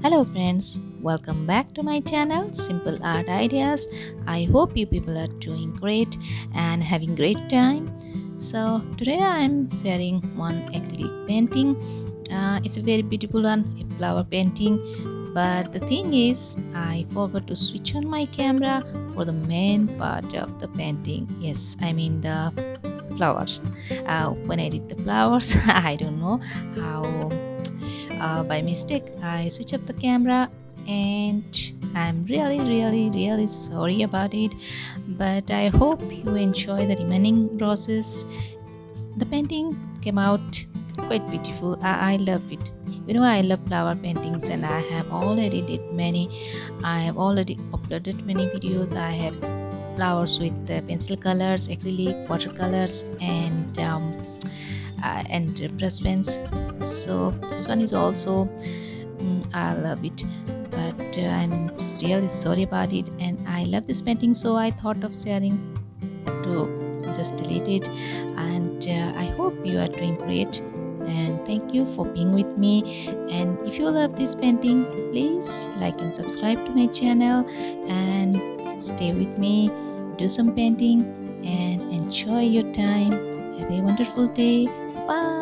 Hello friends, welcome back to my channel Simple Art Ideas. I hope you people are doing great and having great time. So today I am sharing one acrylic painting. It's a very beautiful one, a flower painting. But the thing is, I forgot to switch on my camera for the main part of the painting. Yes, I mean the flowers. When I did the flowers, I don't know how by mistake I switch up the camera, and I'm really sorry about it, but I hope you enjoy the remaining process. The painting came out quite beautiful. I love it. I love flower paintings, and I have already uploaded many videos. I have flowers with pencil colors, acrylic, watercolors, and brush pens. So this one is also I love it, but I'm really sorry about it, and I love this painting, so I thought of sharing to just delete it. And I hope you are doing great, and thank you for being with me. And if you love this painting, please like and subscribe to my channel and stay with me, do some painting and enjoy your time. Have a wonderful day. Bye.